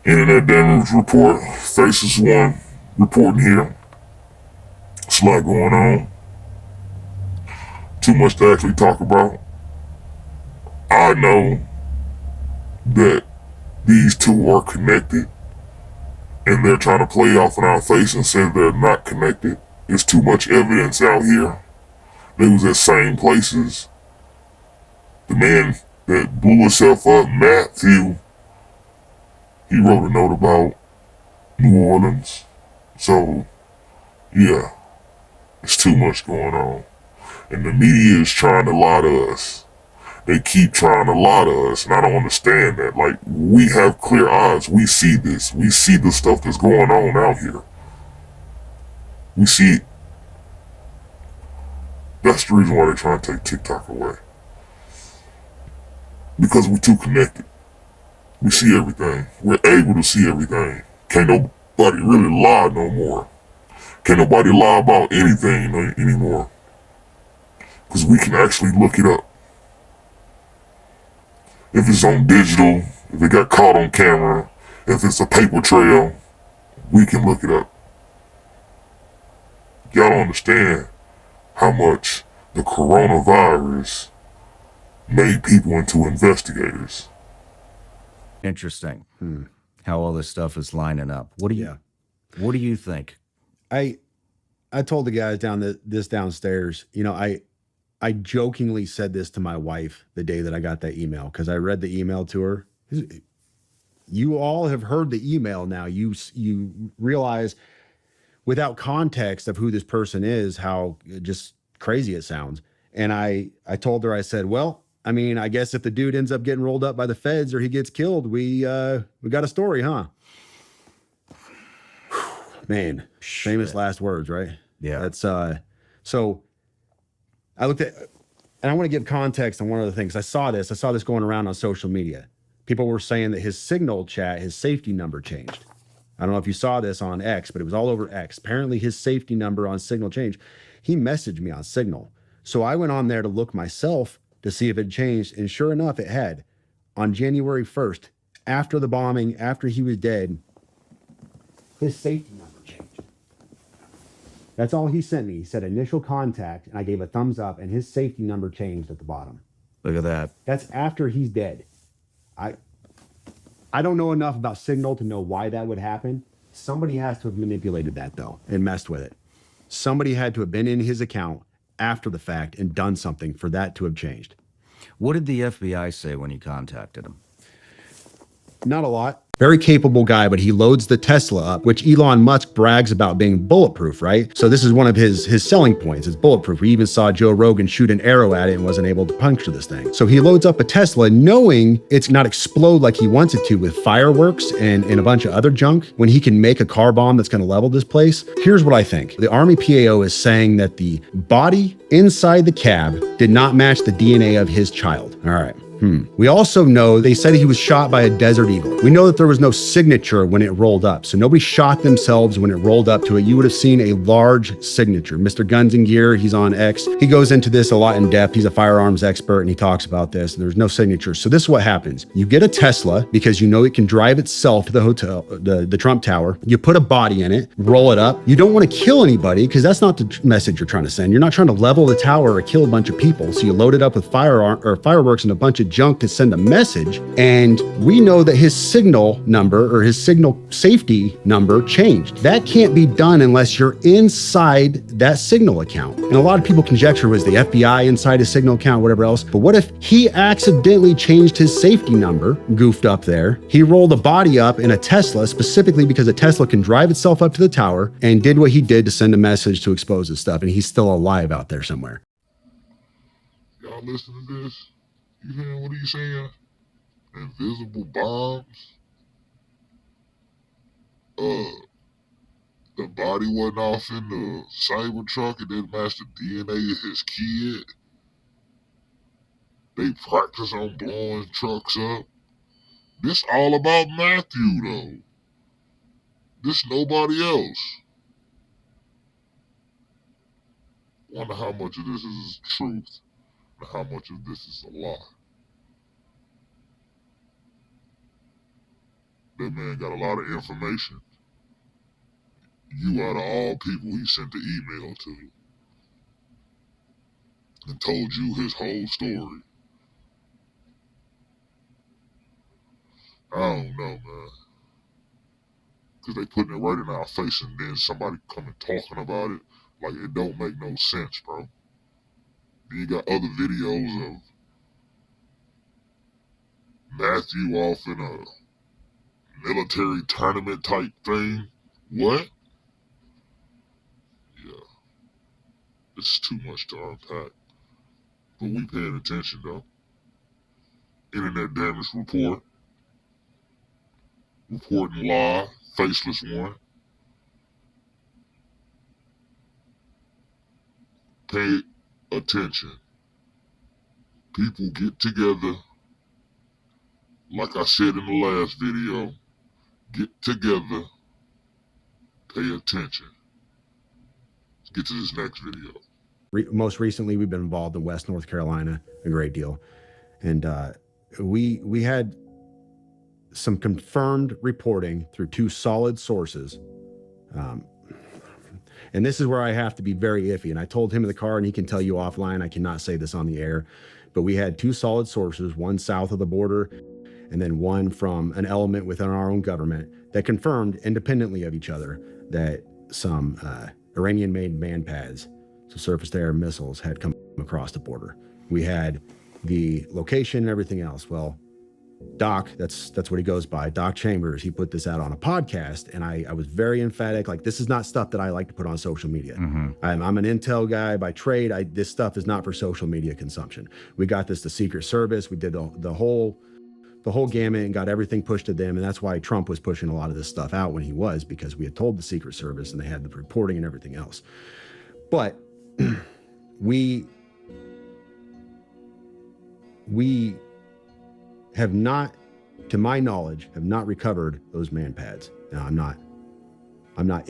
Internet damage report, faceless one, reporting here. It's a lot going on. Too much to actually talk about. I know that these two are connected, and they're trying to play off in our face and say they're not connected. There's too much evidence out here. They was at same places. The man that blew himself up, Matthew, he wrote a note about New Orleans. So, yeah, it's too much going on. And the media is trying to lie to us. They keep trying to lie to us, and I don't understand that. Like, we have clear eyes. We see this. We see the stuff that's going on out here. We see it. That's the reason why they're trying to take TikTok away. Because we're too connected. We see everything. We're able to see everything. Can't nobody really lie no more. Can't nobody lie about anything anymore. Because we can actually look it up. If it's on digital, if it got caught on camera, if it's a paper trail, we can look it up. Y'all don't understand how much the coronavirus made people into investigators. Interesting. How all this stuff is lining up. What do you think? I told the guys downstairs, you know, I jokingly said this to my wife the day that I got that email, because I read the email to her. You all have heard the email now. You realize without context of who this person is, how just crazy it sounds. And I told her, I said, well, I mean, I guess if the dude ends up getting rolled up by the feds or he gets killed, we got a story, huh? Man, famous last words, right? Yeah. That's so I looked at, and I want to give context on one of the things. I saw this going around on social media. People were saying that his Signal chat, his safety number changed. I don't know if you saw this on X, but it was all over X. Apparently his safety number on Signal changed. He messaged me on Signal. So I went on there to look myself to see if it changed. And sure enough, it had. On January 1st, after the bombing, after he was dead, his safety number changed. That's all he sent me. He said initial contact, and I gave a thumbs up, and his safety number changed at the bottom. Look at that. That's after he's dead. I don't know enough about Signal to know why that would happen. Somebody has to have manipulated that, though, and messed with it. Somebody had to have been in his account after the fact and done something for that to have changed. What did the FBI say when you contacted him? Not a lot. Very capable guy, but he loads the Tesla up, which Elon Musk brags about being bulletproof, right? So this is one of his selling points. It's bulletproof. We even saw Joe Rogan shoot an arrow at it and wasn't able to puncture this thing. So he loads up a Tesla knowing it's not explode like he wants it to with fireworks and a bunch of other junk when he can make a car bomb that's going to level this place. Here's what I think. The Army PAO is saying that the body inside the cab did not match the DNA of his child. All right. We also know they said he was shot by a desert eagle. We know that there was no signature when it rolled up. So nobody shot themselves when it rolled up to it. You would have seen a large signature. Mr. Guns and Gear, he's on X. He goes into this a lot in depth. He's a firearms expert and he talks about this. There's no signature. So this is what happens. You get a Tesla because you know it can drive itself to the hotel, the Trump Tower. You put a body in it, roll it up. You don't want to kill anybody because that's not the message you're trying to send. You're not trying to level the tower or kill a bunch of people. So you load it up with fireworks and a bunch of junk to send a message. And we know that his Signal number or his Signal safety number changed. That can't be done unless you're inside that Signal account. And a lot of people conjecture, was the FBI inside his Signal account, whatever else. But what if he accidentally changed his safety number, goofed up there? He rolled a body up in a Tesla specifically because a Tesla can drive itself up to the tower and did what he did to send a message to expose his stuff. And he's still alive out there somewhere. Y'all listen to this? You hearing what he's saying? Invisible bombs? The body went off in the Cybertruck and didn't match the DNA of his kid. They practice on blowing trucks up. This all about Matthew, though. This nobody else. Wonder how much of this is truth and how much of this is a lie. That man got a lot of information. You out of all people he sent the email to and told you his whole story. I don't know, man. Because they putting it right in our face and then somebody coming talking about it. Like, it don't make no sense, bro. Then you got other videos of Matthew off in a military tournament type thing. What? Yeah. It's too much to unpack. But we paying attention, though. Internet damage report. Reporting live. Faceless one. Pay attention. People get together. Like I said in the last video, get together. Pay attention. Let's get to this next video. Most recently, we've been involved in West North Carolina a great deal. And we had some confirmed reporting through two solid sources. And this is where I have to be very iffy. And I told him in the car, and he can tell you offline, I cannot say this on the air, but we had two solid sources, one south of the border and then one from an element within our own government that confirmed independently of each other that some Iranian-made man pads, so surface-to-air missiles, had come across the border. We had the location and everything else. Well, Doc, that's what he goes by, Doc Chambers, he put this out on a podcast, and I was very emphatic, like, this is not stuff that I like to put on social media. I'm an intel guy by trade. This stuff is not for social media consumption. We got this to Secret Service. We did the whole gamut and got everything pushed to them, and that's why Trump was pushing a lot of this stuff out when he was, because we had told the Secret Service and they had the reporting and everything else. But we have not, to my knowledge, have not recovered those man pads. Now, I'm not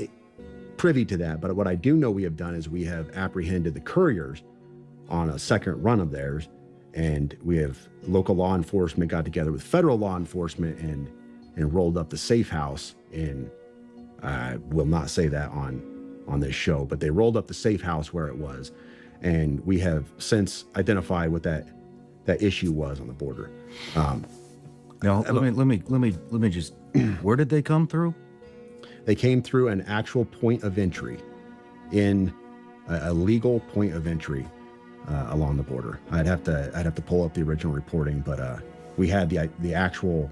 privy to that, but what I do know we have done is we have apprehended the couriers on a second run of theirs, and we have local law enforcement got together with federal law enforcement and rolled up the safe house in, I will not say that on this show, but they rolled up the safe house where it was, and we have since identified what that issue was on the border. Now, let me just. Where did they come through? They came through an actual point of entry, in a legal point of entry along the border. I'd have to pull up the original reporting, but we had the actual.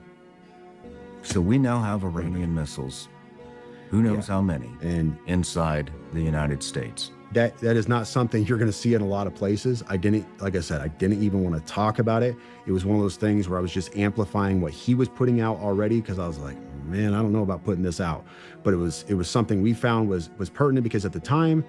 So we now have Iranian missiles. Who knows how many? And inside the United States. That is not something you're going to see in a lot of places. Like I said, I didn't even want to talk about it. It was one of those things where I was just amplifying what he was putting out already, because I was like, man, I don't know about putting this out. But it was something we found was pertinent, because at the time,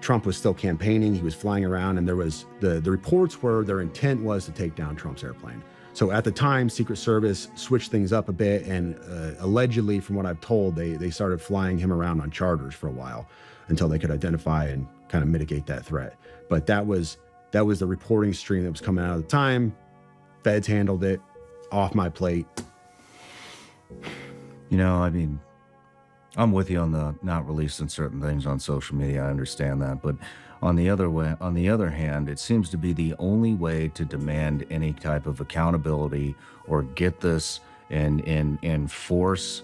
Trump was still campaigning. He was flying around, and there was the reports were their intent was to take down Trump's airplane. So at the time, Secret Service switched things up a bit, and allegedly, from what I've told, they started flying him around on charters for a while, until they could identify and kind of mitigate that threat. But that was the reporting stream that was coming out at the time. Feds handled it, off my plate. You know, I mean, I'm with you on the not releasing certain things on social media. I understand that, but on the other hand, it seems to be the only way to demand any type of accountability or get this and force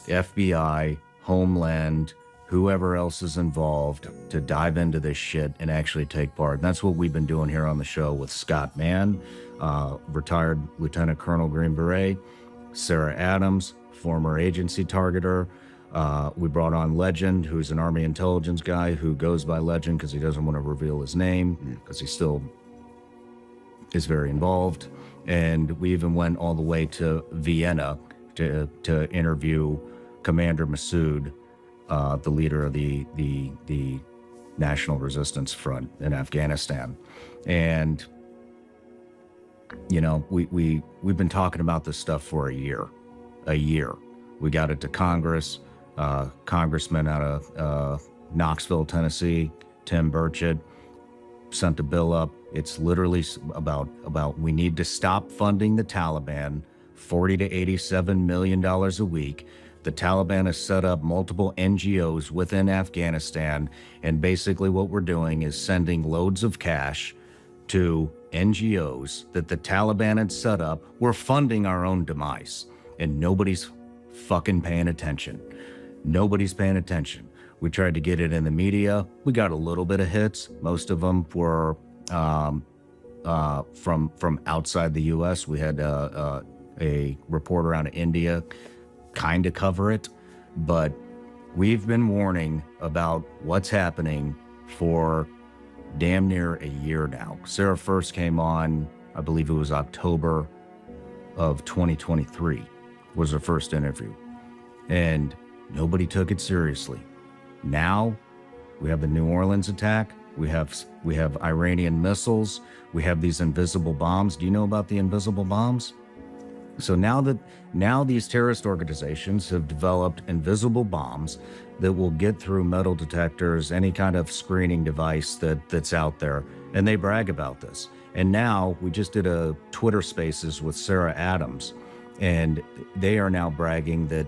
FBI, Homeland, whoever else is involved to dive into this shit and actually take part. And that's what we've been doing here on the show with Scott Mann, retired Lieutenant Colonel Green Beret, Sarah Adams, former agency targeter. We brought on Legend, who's an Army intelligence guy who goes by Legend because he doesn't want to reveal his name because he still is very involved. And we even went all the way to Vienna to interview Commander Massoud, the leader of the National Resistance Front in Afghanistan. And, you know, we've been talking about this stuff for a year. We got it to Congress. Congressman out of Knoxville, Tennessee, Tim Burchett, sent the bill up. It's literally about we need to stop funding the Taliban, $40 to $87 million a week. The Taliban has set up multiple NGOs within Afghanistan, and basically what we're doing is sending loads of cash to NGOs that the Taliban had set up. We're funding our own demise, and nobody's fucking paying attention. Nobody's paying attention. We tried to get it in the media. We got a little bit of hits. Most of them were from outside the U.S. We had a reporter out of India kind of cover it, but we've been warning about what's happening for damn near a year now. Sarah first came on, I believe it was October of 2023, was her first interview, and nobody took it seriously. Now we have the New Orleans attack. We have Iranian missiles. We have these invisible bombs. Do you know about the invisible bombs? So now these terrorist organizations have developed invisible bombs that will get through metal detectors, any kind of screening device that's out there, and they brag about this. And now we just did a Twitter Spaces with Sarah Adams, and they are now bragging that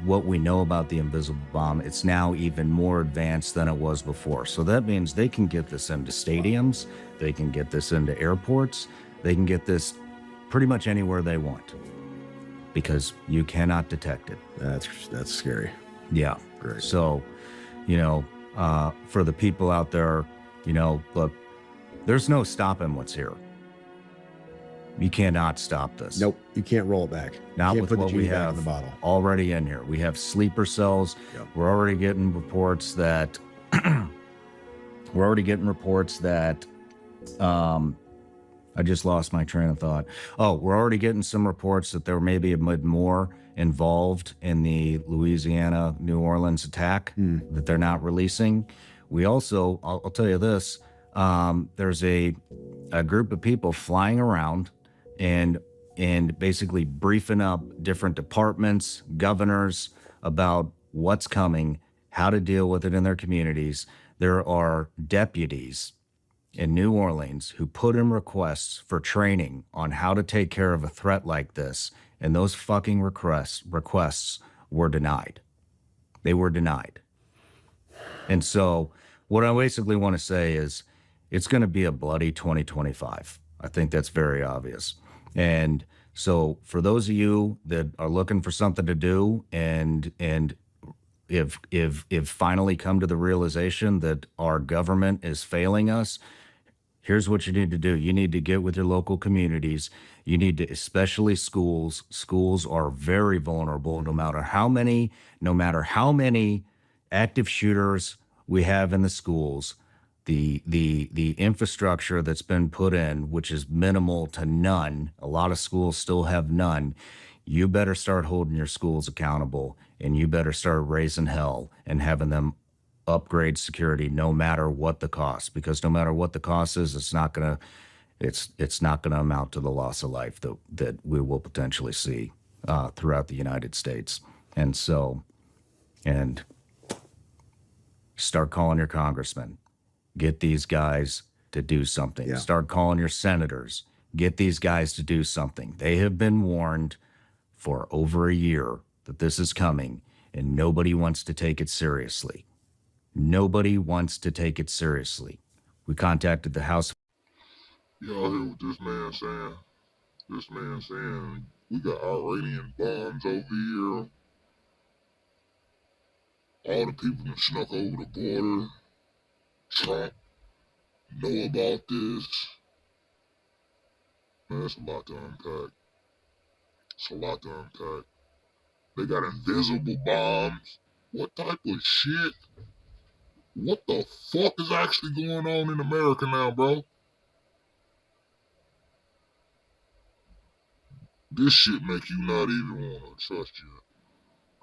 what we know about the invisible bomb, it's now even more advanced than it was before. So that means they can get this into stadiums, they can get this into airports, they can get this pretty much anywhere they want, because you cannot detect it. That's scary. Yeah. Great. So, for the people out there, look, there's no stopping what's here. You cannot stop this. Nope, you can't roll it back. Not with what we have in the bottle. Already in here. We have sleeper cells. Yep. We're already getting reports that I just lost my train of thought. Oh, we're already getting some reports that there may be a bit more involved in the Louisiana, New Orleans attack that they're not releasing. We also, I'll tell you this, there's a group of people flying around and basically briefing up different departments, governors about what's coming, how to deal with it in their communities. There are deputies in New Orleans who put in requests for training on how to take care of a threat like this, and those fucking requests were denied. They were denied. And so what I basically want to say is it's going to be a bloody 2025. I think that's very obvious. And so for those of you that are looking for something to do and if finally come to the realization that our government is failing us, here's what you need to do. You need to get with your local communities. You need to, especially schools. Schools are very vulnerable, no matter how many active shooters we have in the schools. The infrastructure that's been put in, which is minimal to none, a lot of schools still have none. You better start holding your schools accountable, and you better start raising hell and having them upgrade security no matter what the cost, because no matter what the cost is, it's not gonna amount to the loss of life that we will potentially see throughout the United States. And start calling your congressmen. Get these guys to do something. Yeah. Start calling your senators. Get these guys to do something. They have been warned for over a year that this is coming, and nobody wants to take it seriously. Nobody wants to take it seriously. We contacted the House. Y'all hear what this man saying? This man saying we got Iranian bombs over here. All the people that snuck over the border. Trump know about this. Man, that's a lot to unpack. It's a lot to unpack. They got invisible bombs. What type of shit? What the fuck is actually going on in America now, bro? This shit make you not even want to trust you.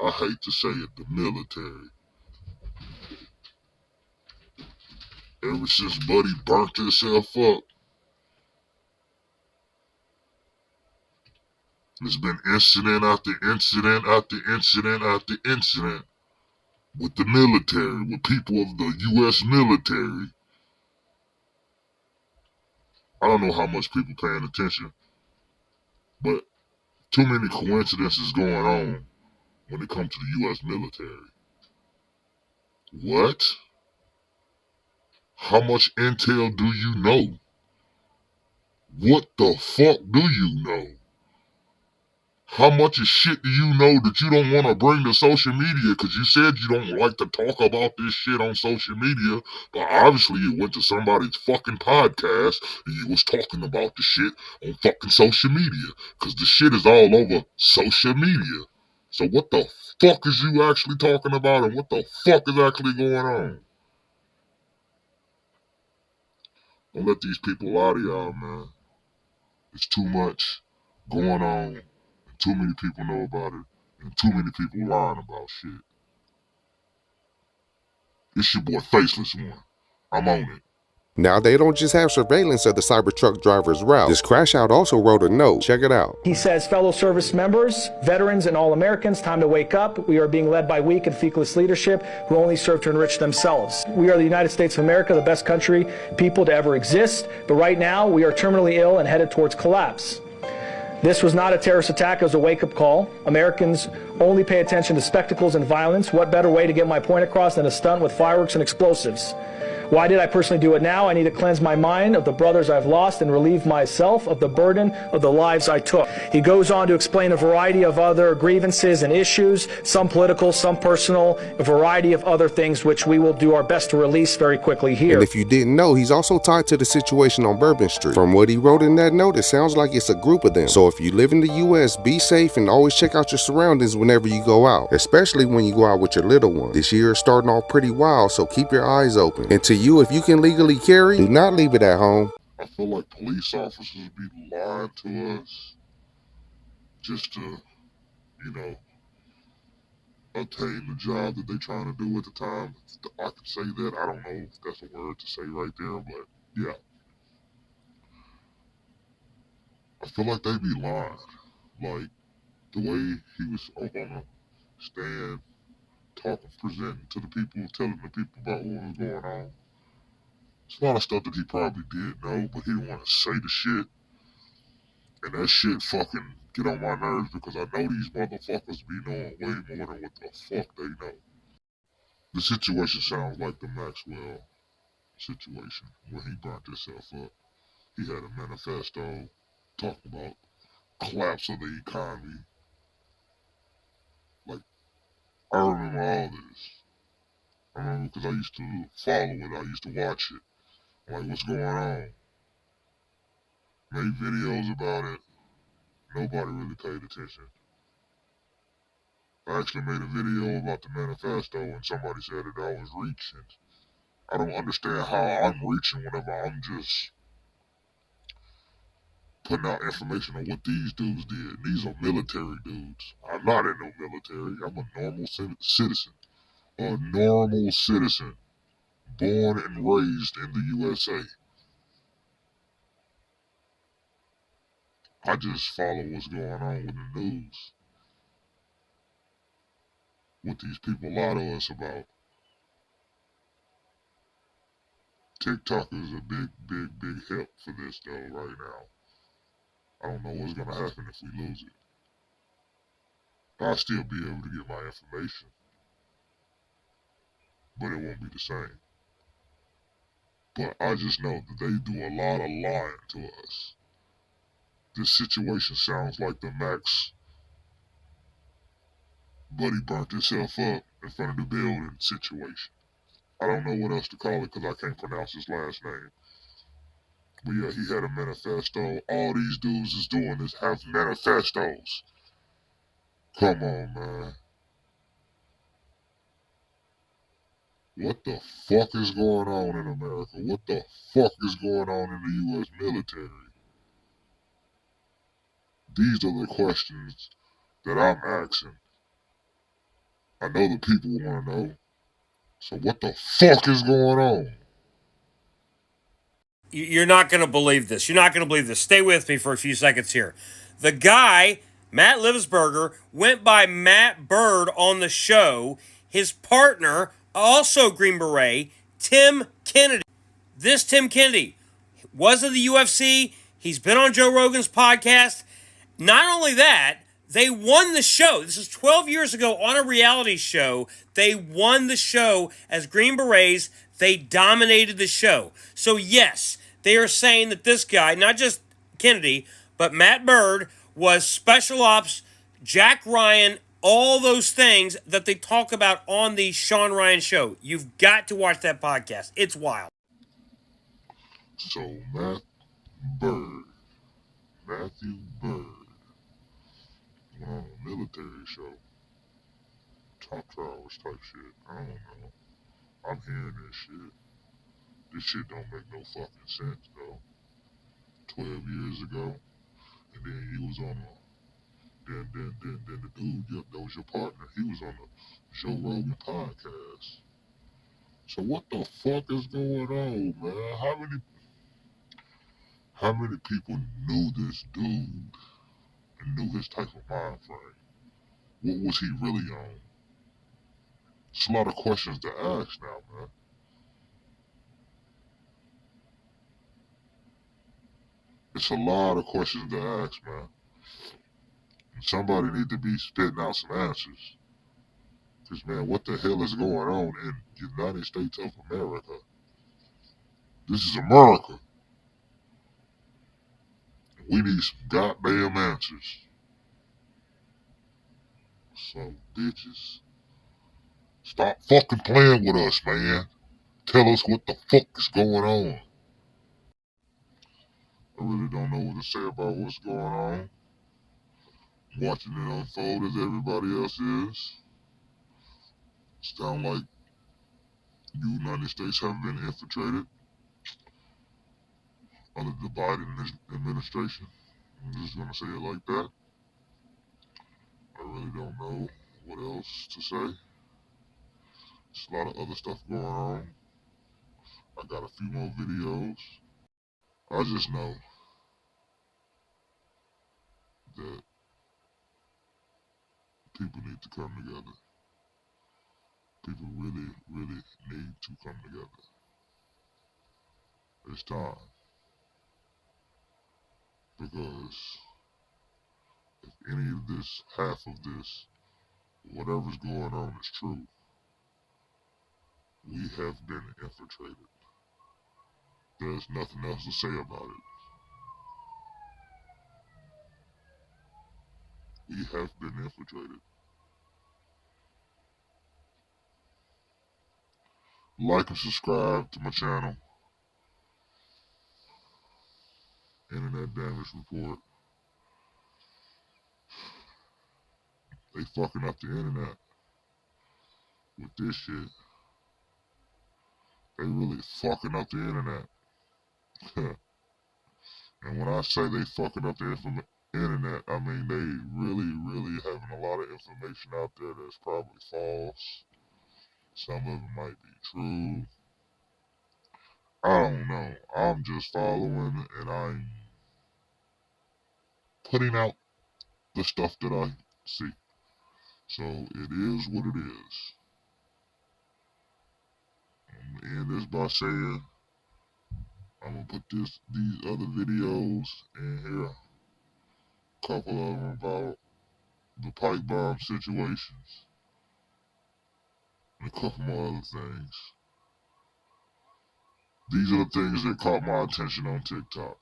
I hate to say it, the military. Ever since Buddy burnt himself up, there's been incident after incident after incident after incident with the military, with people of the U.S. military. I don't know how much people paying attention, but Too many coincidences going on when it comes to the U.S. military. What? How much intel do you know? What the fuck do you know? How much of shit do you know that you don't want to bring to social media? Because you said you don't like to talk about this shit on social media, but obviously you went to somebody's fucking podcast and you was talking about the shit on fucking social media. Because the shit is all over social media. So what the fuck is you actually talking about and what the fuck is actually going on? Don't let these people lie to y'all, man. It's too much going on, and too many people know about it, and too many people lying about shit. It's your boy Faceless One. I'm on it. Now, they don't just have surveillance of the Cybertruck driver's route. This crash out also wrote a note. Check it out. He says, fellow service members, veterans, and all Americans, time to wake up. We are being led by weak and feckless leadership who only serve to enrich themselves. We are the United States of America, the best country, people to ever exist. But right now, we are terminally ill and headed towards collapse. This was not a terrorist attack, it was a wake-up call. Americans only pay attention to spectacles and violence. What better way to get my point across than a stunt with fireworks and explosives? Why did I personally do it now? I need to cleanse my mind of the brothers I've lost and relieve myself of the burden of the lives I took. He goes on to explain a variety of other grievances and issues, some political, some personal, a variety of other things which we will do our best to release very quickly here. And if you didn't know, he's also tied to the situation on Bourbon Street. From what he wrote in that note, it sounds like it's a group of them. So if you live in the U.S., be safe and always check out your surroundings whenever you go out, especially when you go out with your little one. This year is starting off pretty wild, so keep your eyes open. And to you, if you can legally carry, do not leave it at home. I feel like police officers be lying to us just to, obtain the job that they're trying to do at the time. I could say that. I don't know if that's a word to say right there, but yeah. I feel like they be lying. Like, the way he was up on the stand, talking, presenting to the people, telling the people about what was going on. It's a lot of stuff that he probably did know, but he didn't want to say the shit. And that shit fucking get on my nerves because I know these motherfuckers be knowing way more than what the fuck they know. The situation sounds like the Maxwell situation when he burnt himself up. He had a manifesto talking about collapse of the economy. Like, I remember all this. I remember because I used to follow it. I used to watch it. Like, what's going on? Made videos about it. Nobody really paid attention. I actually made a video about the manifesto and somebody said that I was reaching. I don't understand how I'm reaching whenever I'm just putting out information on what these dudes did. These are military dudes. I'm not in no military. I'm a normal citizen. A normal citizen. Born and raised in the USA. I just follow what's going on with the news. What these people lie to us about. TikTok is a big help for this though right now. I don't know what's gonna happen if we lose it. I'll still be able to get my information. But it won't be the same. But I just know that they do a lot of lying to us. This situation sounds like the Max Buddy burnt himself up in front of the building situation. I don't know what else to call it because I can't pronounce his last name. But yeah, he had a manifesto. All these dudes is doing is have manifestos. Come on, man. What the fuck is going on in America? What the fuck is going on in the U.S. military? These are the questions that I'm asking. I know the people want to know. So what the fuck is going on? You're not going to believe this. You're not going to believe this. Stay with me for a few seconds here. The guy, Matt Livelsberger, went by Matt Bird on the show. His partner, also Green Beret, Tim Kennedy. This Tim Kennedy was in the UFC. He's been on Joe Rogan's podcast. Not only that, they won the show. This is 12 years ago on a reality show. They won the show as Green Berets. They dominated the show. So yes, they are saying that this guy, not just Kennedy, but Matt Bird, was special ops, Jack Ryan, all those things that they talk about on the Sean Ryan show. You've got to watch that podcast. It's wild. So Matthew Bird went on a military show, top towers type shit. I don't know. I'm hearing this shit. This shit don't make no fucking sense though. 12 years ago, and then he was on the the dude, yep, that was your partner. He was on the Joe Rogan podcast. So what the fuck is going on, man? How many people knew this dude and knew his type of mind frame? What was he really on? It's a lot of questions to ask now, man. It's a lot of questions to ask, man. And somebody need to be spitting out some answers. Because, man, what the hell is going on in the United States of America? This is America. We need some goddamn answers. Some bitches. Stop fucking playing with us, man. Tell us what the fuck is going on. I really don't know what to say about what's going on. I'm watching it unfold as everybody else is. Sound like the United States have been infiltrated under the Biden administration. I'm just gonna say it like that. I really don't know what else to say. There's a lot of other stuff going on. I got a few more videos. I just know that people need to come together. People really, really need to come together. It's time. Because if any of this, half of this, whatever's going on is true, we have been infiltrated. There's nothing else to say about it. We have been infiltrated. Like and subscribe to my channel, Internet Damage Report. They fucking up the internet with this shit. They really fucking up the internet. And when I say they fucking up the internet, I mean they really, really having a lot of information out there that's probably false. Some of it might be true. I don't know. I'm just following and I'm putting out the stuff that I see. So it is what it is. I'm gonna end this by saying I'm gonna put these other videos in here. A couple of them about the pipe bomb situations. And a couple more other things. These are the things that caught my attention on TikTok.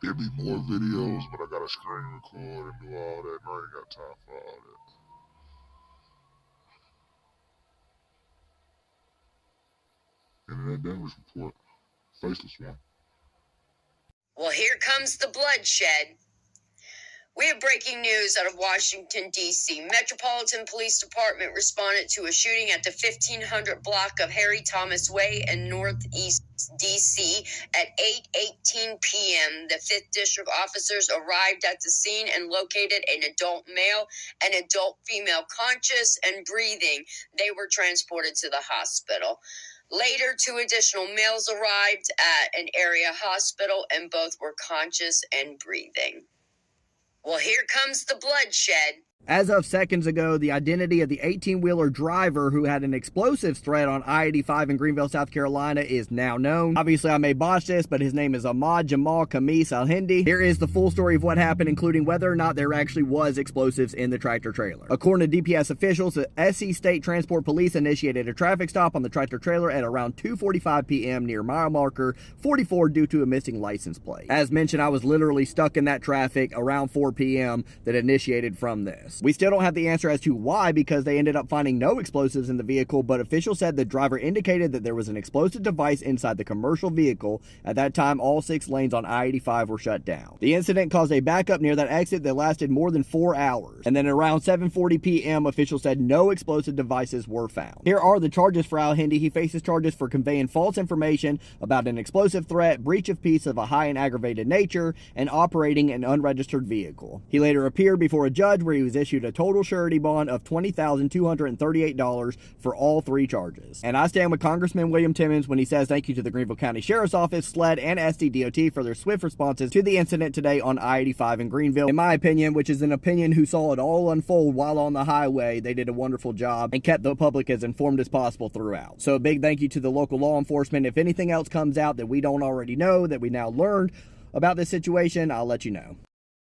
There'll be more videos, but I gotta screen record and do all that, and I ain't got time for all that. Internet Damage Report. Faceless one. Well, here comes the bloodshed. We have breaking news out of Washington, D.C. Metropolitan Police Department responded to a shooting at the 1500 block of Harry Thomas Way in Northeast D.C. at 8:18 p.m. The 5th District officers arrived at the scene and located an adult male and adult female conscious and breathing. They were transported to the hospital. Later, 2 additional males arrived at an area hospital and both were conscious and breathing. Well, here comes the bloodshed. As of seconds ago, the identity of the 18-wheeler driver who had an explosives threat on I-85 in Greenville, South Carolina is now known. Obviously, I may botch this, but his name is Ahmad Jamal Khamis Al-Hindi. Here is the full story of what happened, including whether or not there actually was explosives in the tractor trailer. According to DPS officials, the SC State Transport Police initiated a traffic stop on the tractor trailer at around 2:45 p.m. near mile marker 44 due to a missing license plate. As mentioned, I was literally stuck in that traffic around 4 p.m. that initiated from this. We still don't have the answer as to why, because they ended up finding no explosives in the vehicle, but officials said the driver indicated that there was an explosive device inside the commercial vehicle. At that time, all 6 lanes on I-85 were shut down. The incident caused a backup near that exit that lasted more than 4 hours. And then around 7:40 p.m., officials said no explosive devices were found. Here are the charges for Al-Hindi. He faces charges for conveying false information about an explosive threat, breach of peace of a high and aggravated nature, and operating an unregistered vehicle. He later appeared before a judge where he was issued a total surety bond of $20,238 for all 3 charges. And I stand with Congressman William Timmons when he says thank you to the Greenville County Sheriff's Office, SLED, and SDDOT for their swift responses to the incident today on I-85 in Greenville. In my opinion, which is an opinion who saw it all unfold while on the highway, they did a wonderful job and kept the public as informed as possible throughout. So a big thank you to the local law enforcement. If anything else comes out that we don't already know, that we now learned about this situation, I'll let you know.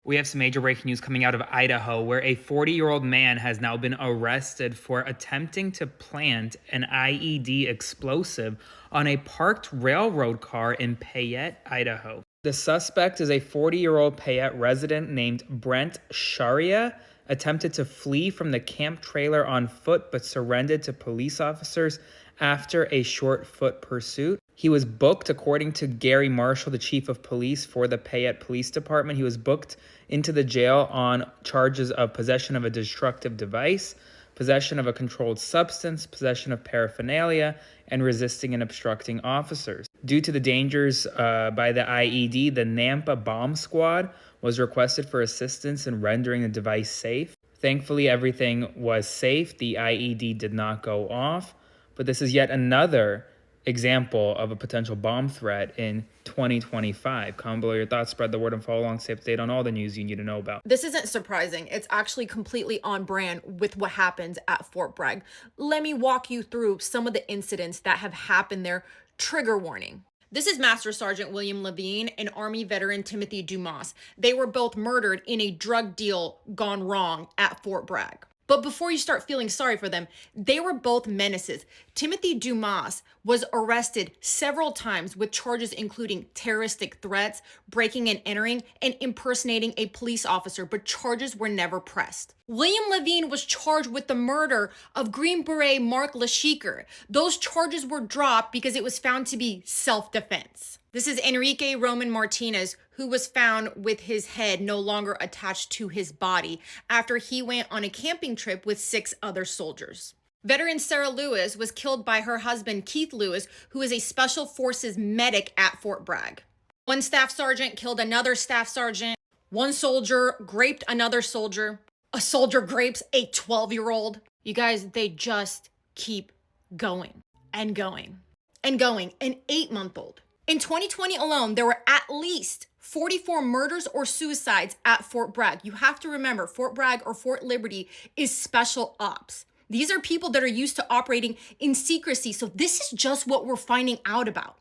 We have some major breaking news coming out of Idaho, where a 40-year-old man has now been arrested for attempting to plant an IED explosive on a parked railroad car in Payette, Idaho. The suspect is a 40-year-old Payette resident named Brent Sharia, attempted to flee from the camp trailer on foot but surrendered to police officers after a short foot pursuit. He was booked, according to Gary Marshall, the chief of police for the Payette Police Department. He was booked into the jail on charges of possession of a destructive device, possession of a controlled substance, possession of paraphernalia, and resisting and obstructing officers. Due to the dangers by the IED, the Nampa Bomb Squad was requested for assistance in rendering the device safe. Thankfully, everything was safe. The IED did not go off, but this is yet another example of a potential bomb threat in 2025. Comment below your thoughts, spread the word, and follow along. Stay up to date on all the news you need to know about. This isn't surprising. It's actually completely on brand with what happens at Fort Bragg. Let me walk you through some of the incidents that have happened there. Trigger warning. This is Master Sergeant William Levine and Army veteran Timothy Dumas. They were both murdered in a drug deal gone wrong at Fort Bragg. But before you start feeling sorry for them, they were both menaces. Timothy Dumas was arrested several times with charges including terroristic threats, breaking and entering, and impersonating a police officer, but charges were never pressed. William Levine was charged with the murder of Green Beret Mark Lashiker. Those charges were dropped because it was found to be self-defense. This is Enrique Roman Martinez, who was found with his head no longer attached to his body after he went on a camping trip with 6 other soldiers. Veteran Sarah Lewis was killed by her husband, Keith Lewis, who is a Special Forces medic at Fort Bragg. One staff sergeant killed another staff sergeant. One soldier raped another soldier. A soldier rapes a 12-year-old. You guys, they just keep going and going and going. An 8-month-old. In 2020 alone, there were at least 44 murders or suicides at Fort Bragg. You have to remember, Fort Bragg or Fort Liberty is special ops. These are people that are used to operating in secrecy. So this is just what we're finding out about.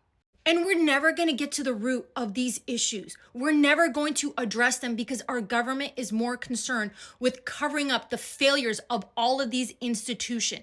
And we're never going to get to the root of these issues. We're never going to address them because our government is more concerned with covering up the failures of all of these institutions.